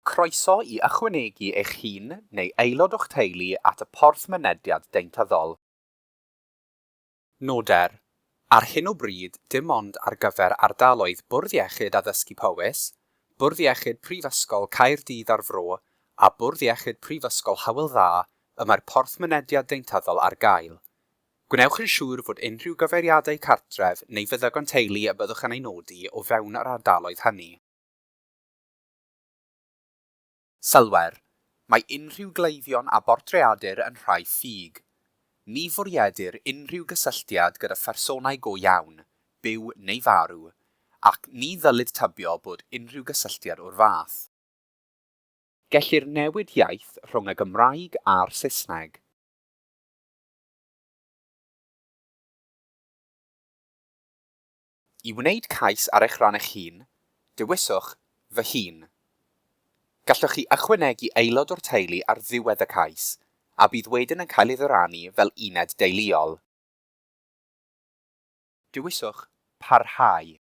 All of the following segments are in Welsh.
Croeso I ychwanegu eich hun neu aelod o'ch teulu at y porth mynediad deintyddol. Noder. Ar hyn o bryd, dim ond ar gyfer ardaloedd Bwrdd Iechyd a Ddysgu Powys, Bwrdd Iechyd Prifysgol Caerdydd ar Fro a Bwrdd Iechyd Prifysgol Hywel Dda y mae'r porth mynediad deintyddol ar gael. Gwnewch yn siŵr fod unrhyw gyfeiriadau cartref neu feddygon teulu y byddwch yn ei nodi o fewn yr ardaloedd hynny. Sylwer. Mae unrhyw gleifion a bortreadur yn rhai ffug. Ni fwriedir unrhyw gysylltiad gyda phersonau go iawn, byw neu farw, ac ni ddylid tybio bod unrhyw gysylltiad o'r fath. Gellir newid iaith rhwng y Gymraeg a'r Saesneg. I wneud cais ar eich ran eich hun, dewiswch fy hun. Gallwch chi ychwanegu aelod o'r teulu ar ddiwedd y cais, a bydd wedyn yn cael ei ddyranu fel uned deuluol. Dewiswch parhau.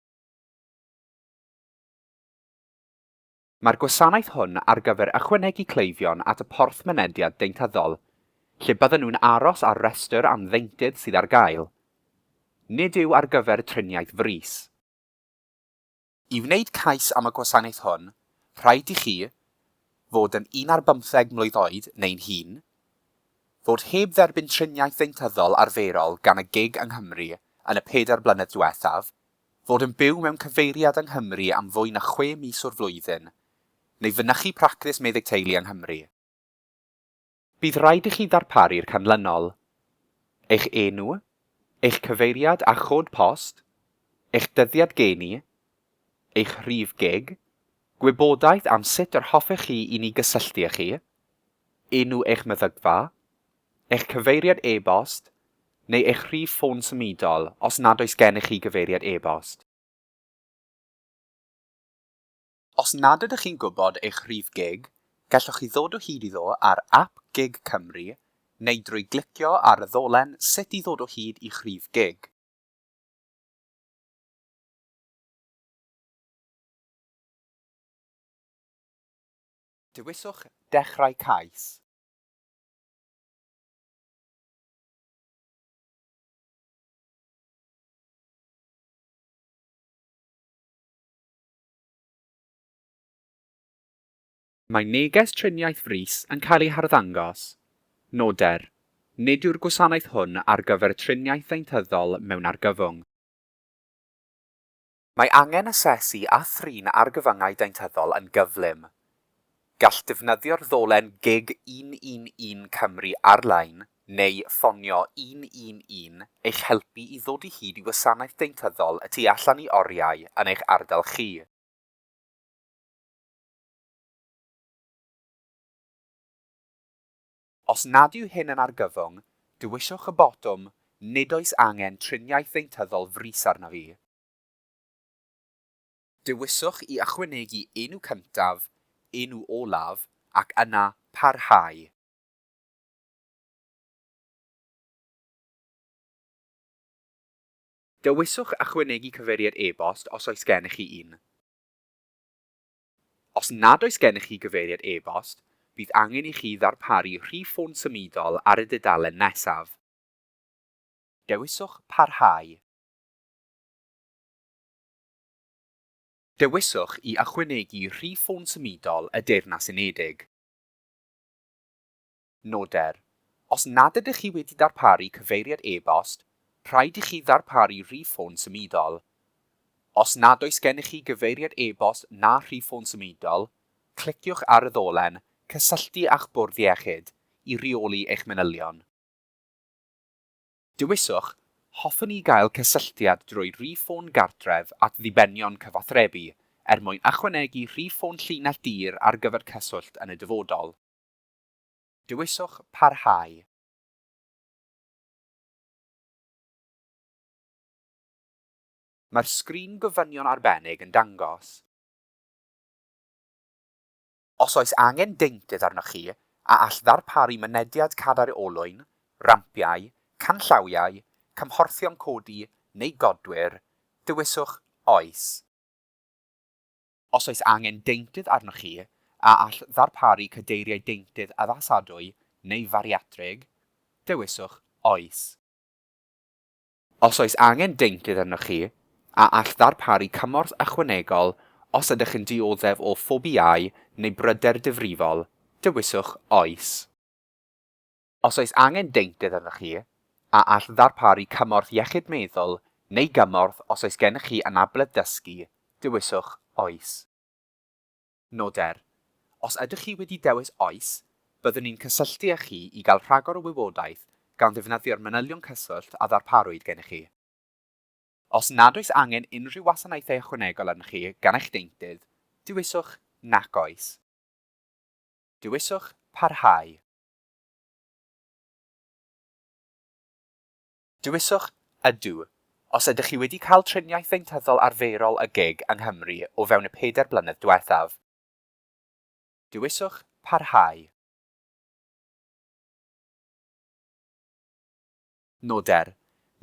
Mae'r gwasanaeth hwn ar gyfer ychwanegu cleifion at y porth mynediad deintyddol, lle bydden nhw'n aros ar restr am ddeintydd sydd ar gael. Nid yw ar gyfer triniaeth frys. I wneud cais am y gwasanaeth hwn, rhaid I chi fod yn 1 ar 15 mlwydd oed neu'n hŷn, fod heb dderbyn triniaeth deintyddol arferol gan y GIG yng Nghymru yn y 4 blynedd diwethaf, fod yn byw mewn cyfeiriad yng Nghymru am fwy na 6 mis o'r flwyddyn, neu fynychu practis meddyg teulu yng Nghymru. Bydd rhaid I chi ddarparu'r canlynol, eich enw, eich cyfeiriad a chod post, eich dyddiad geni, eich rhif GIG, gwybodaeth am sut yr hoffech chi I ni gysylltu â chi, enw eich meddygfa, eich cyfeiriad e-bost, neu eich rhif ffôn symudol os nad oes gennych chi gyfeiriad e-bost. Os nad ydych chi'n gwybod eich rhif GIG, gallwch chi ddod o hyd iddo ar ap GIG Cymru neu drwy glicio ar y ddolen sut I ddod o hyd i'ch rhif GIG. Dewiswch dechrau cais. Mae neges triniaeth frys yn cael ei harddangos. Noder. Nid yw'r gwasanaeth hwn ar gyfer triniaeth deintyddol mewn argyfwng. Mae angen asesu a thrin argyfyngau deintyddol yn gyflym. Gall defnyddio'r ddolen GIG 111 Cymru ar-lein neu ffonio 111 eich helpu I ddod I hyd I wasanaeth deintyddol y tu allan I oriau yn eich ardal chi. Os nad yw hyn yn argyfwng, dewiswch y botwm nid oes angen triniaeth deintyddol frys arna fi. Dewiswch I ychwanegu enw cyntaf, enw olaf ac yna parhau. Dewiswch ychwanegu cyfeiriad e-bost os oes gennych chi un. Os nad oes gennych chi gyfeiriad e-bost, bydd angen I chi ddarparu rhif ffôn symudol ar y dudalen nesaf. Dewiswch parhau. Dewiswch I ychwanegu rhif ffôn symudol y Deyrnas Unedig. Noder. Os nad ydych chi wedi darparu cyfeiriad e-bost, rhaid I chi ddarparu rhif ffôn symudol. Os nad oes gennych chi gyfeiriad e-bost na rhif ffôn symudol, cliciwch ar y ddolen Cysylltu a'ch Bwrdd Iechyd I reoli eich manylion. Dewiswch hoffwn I gael cysylltiad drwy rhif ffôn gartref at ddibenion cyfathrebu mwyn ychwanegu rhif ffôn llinell dir ar gyfer cyswllt yn y dyfodol. Dewiswch parhau. Mae'r sgrin gofynion arbennig yn dangos. Os oes angen deintydd arnoch chi a all ddarparu mynediad cadar olwyn, rampiau, canllawiau, cymhorthion codi neu godwyr, dewiswch oes. Os oes angen deintydd arnoch chi a all ddarparu cadeiriau deintydd addasadwy neu fariatrig, dewiswch oes. Os oes angen deintydd arnoch chi, a all ddarparu cymorth ychwanegol os ydych yn dioddef o ffobiau neu bryder difrifol, dewiswch oes. Os oes angen deintydd arnoch chi, a all ddarparu cymorth iechyd meddwl neu gymorth os oes gennych chi anabledd dysgu, dewiswch oes. Noder. Os ydych chi wedi dewis oes, byddwn ni'n cysylltu â chi i gael rhagor o wybodaeth gan ddefnyddio'r manylion cyswllt a ddarparwyd gennych chi. Os nad oes angen unrhyw wasanaethau ychwanegol arnoch chi gan eich deintydd, dewiswch nac oes. Dewiswch parhau. Dewiswch ydw, os ydych chi wedi cael triniaeth ddeintyddol arferol y GIG yng Nghymru o fewn y 4 blynedd diwethaf. Dewiswch parhau. Noder.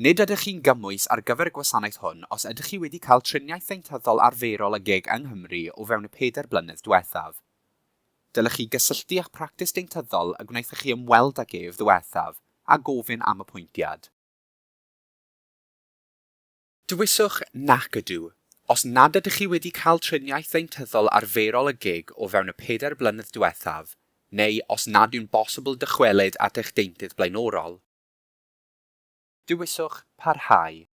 Nid ydych chi'n gymwys ar gyfer y gwasanaeth hwn os ydych chi wedi cael triniaeth ddeintyddol arferol y GIG yng Nghymru o fewn y 4 blynedd diwethaf. Dylech chi gysylltu eich practis deintyddol a gwnaethoch chi ymweld ag ef ddiwethaf a gofyn am apwyntiad. Dewiswch nac ydw, os nad ydych chi wedi cael triniaeth ddeintyddol arferol y GIG o fewn y 4 blynedd diwethaf, neu os nad yw'n bosibl dychwelyd at eich deintydd blaenorol. Dewiswch parhau.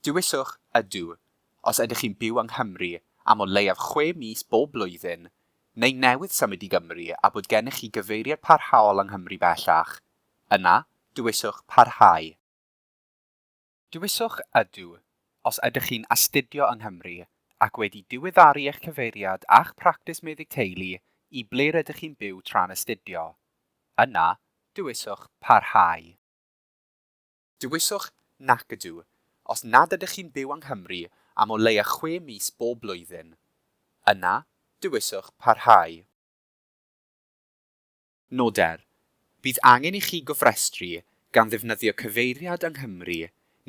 Dewiswch ydw, os ydych chi'n byw yng Nghymru am o leiaf 6 mis bob blwyddyn, neu newydd symud i Gymru a bod gennych chi gyfeiriad parhaol yng Nghymru bellach, yna dewiswch parhau. Dewiswch ydw, os ydych chi'n astudio yng Nghymru ac wedi diweddaru eich cyfeiriad a'ch practis meddyg teulu i ble rydych chi'n byw tra'n astudio. Yna, dewiswch parhau. Dewiswch nac ydw, os nad ydych chi'n byw yng Nghymru am o leia 6 mis bob blwyddyn. Yna, dewiswch parhau. Noder. Bydd angen i chi gofrestru gan ddefnyddio cyfeiriad yng Nghymru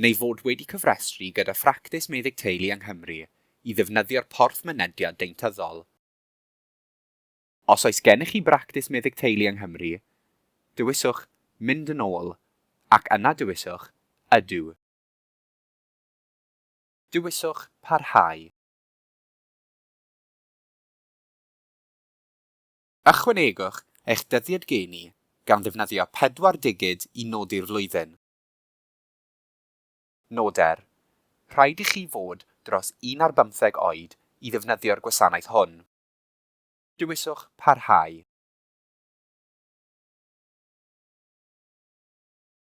neu fod wedi cyfrestru gyda phractis meddyg teulu yng Nghymru i ddefnyddio'r porth mynediad deintyddol. Os oes gennych chi bractis meddyg teulu yng Nghymru, dewiswch mynd yn ôl ac yna dewiswch ydw. Dewiswch parhau. Ychwanegwch eich dyddiad geni gan ddefnyddio 4 digid i nodi'r flwyddyn. Noder. Rhaid i chi fod dros 1 ar 15 oed i ddefnyddio'r gwasanaeth hwn. Dewiswch parhau.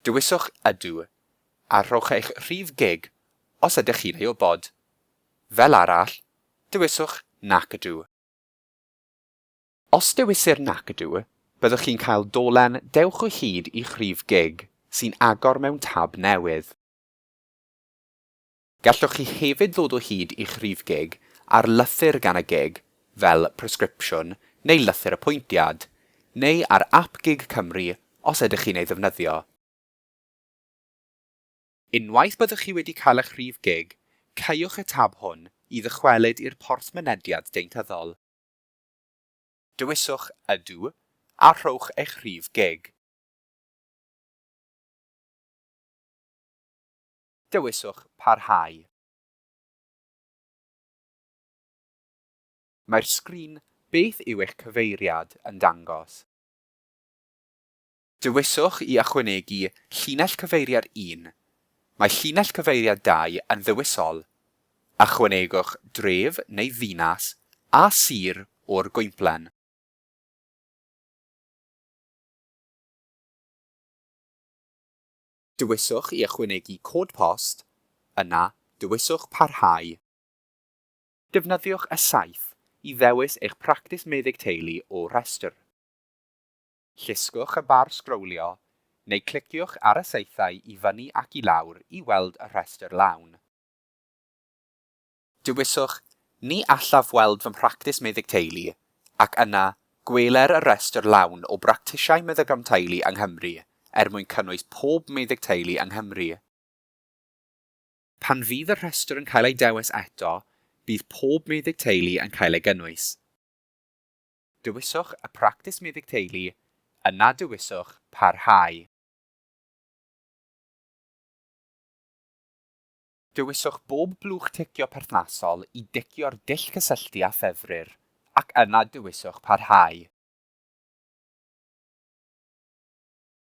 Dewiswch ydw, a rhowch eich rhif GIG os ydych chi'n ei wybod. Fel arall, dewiswch nac ydw. Os dewisir nac ydw, byddwch chi'n cael dolen dewch o hyd i'ch rhif GIG sy'n agor mewn tab newydd. Gallwch chi hefyd ddod o hyd i'ch rhif GIG ar lythyr gan y GIG, fel presgripsiwn neu lythyr apwyntiad, neu ar ap GIG Cymru os ydych chi'n ei ddefnyddio. Unwaith byddwch chi wedi cael eich rhif GIG, caiwch y tab hwn i ddychwelyd i'r porth mynediad deintyddol. Dewiswch ydw a rhowch eich rhif GIG. Dewiswch parhau. Mae'r sgrin beth yw eich cyfeiriad yn dangos. Dewiswch i ychwanegu llinell cyfeiriad 1. Mae llinell cyfeiriad 2 yn ddewisol. Ychwanegwch dref neu ddinas a sir o'r gwymplen. Dewiswch i ychwanegu cod post, yna dewiswch parhau. Defnyddiwch y saeth i ddewis eich practis meddyg teulu o restr. Llusgwch y bar sgrowlio, neu cliciwch ar y saethau i fyny ac i lawr i weld y restr lawn. Dewiswch ni allaf weld fy mhractis meddyg teulu, ac yna gweler y restr lawn o bractisiau meddygon teulu yng Nghymru mwyn cynnwys pob meddyg teulu yng Nghymru. Pan fydd y rhestr yn cael ei dewis eto, bydd pob meddyg teulu yn cael ei gynnwys. Dewiswch y practis meddyg teulu, yna dewiswch parhau. Dewiswch bob blwch ticio perthnasol i dicio'r dull cysylltu a ffefryr, ac yna dewiswch parhau.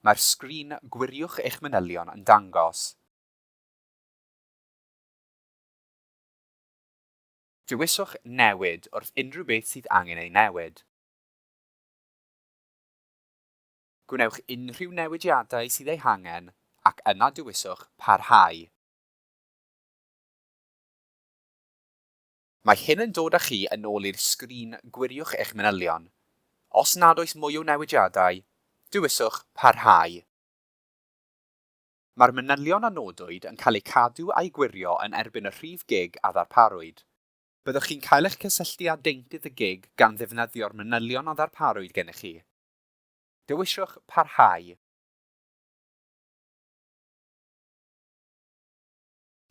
Mae'r sgrin gwiriwch eich manylion yn dangos. Dewiswch newid wrth unrhyw beth sydd angen ei newid. Gwnewch unrhyw newidiadau sydd ei hangen ac yna dewiswch parhau. Mae hyn yn dod â chi yn ôl i'r sgrin gwiriwch eich manylion. Os nad oes mwy o newidiadau, dewiswch parhau. Mae'r manylion a nodwyd yn cael eu cadw a'i gwirio yn erbyn y rhif gig a ddarparwyd. Byddwch chi'n cael eich cysylltu â deintydd y gig gan ddefnyddio'r manylion a ddarparwyd gennych chi. Dewiswch parhau.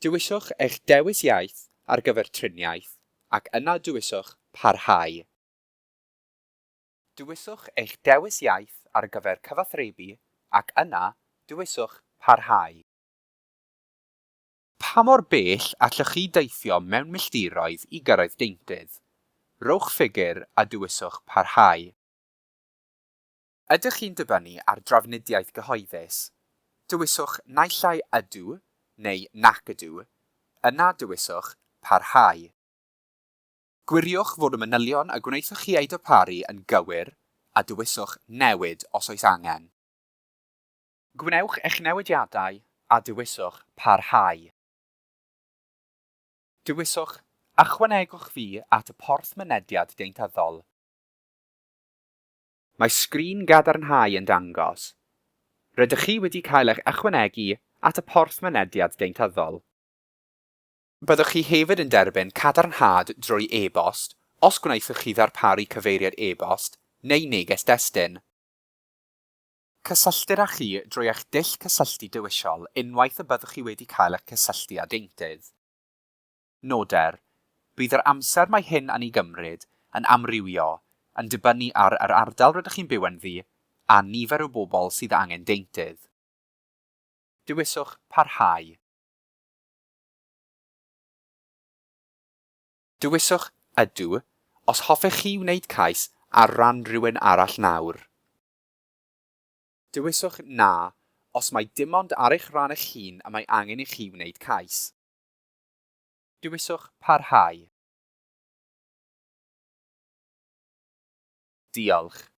Dewiswch eich dewis iaith ar gyfer triniaeth ac yna dewiswch parhau. Dewiswch eich dewis iaith ar gyfer cyfathrebu ac yna dewiswch parhau. Pa mor bell allwch chi deithio mewn milltiroedd i gyrraedd deintydd? Rowch ffigur a dewiswch parhau. Ydych chi'n dibynnu ar drafnidiaeth gyhoeddus? Dewiswch naill ai ydw neu nac ydw, yna dewiswch parhau. Gwiriwch fod y manylion a gwnaethoch chi ei darparu yn gywir a dewiswch newid os oes angen. Gwnewch eich newidiadau a dewiswch parhau. Dewiswch ychwanegwch fi at y porth mynediad deintyddol. Mae sgrin gadarnhau yn dangos. Rydych chi wedi cael eich ychwanegu at y porth mynediad deintyddol. Byddwch chi hefyd yn derbyn cadarnhad drwy e-bost os gwnaethoch chi ddarparu cyfeiriad e-bost neu neges destun. Cysylltir â chi drwy eich dull cysylltu dewisol unwaith y byddwch chi wedi cael eich cysylltu â deintydd. Noder, bydd yr amser mae hyn yn ei gymryd yn amrywio yn dibynnu ar yr ardal rydych chi'n byw ynddi a nifer o bobl sydd angen deintydd. Dewiswch parhau. Dewiswch ydw os hoffech chi wneud cais ar ran rhywun arall nawr. Dewiswch na os mae dim ond ar eich ran eich hun y mae angen i chi wneud cais. Dewiswch parhau. Diolch.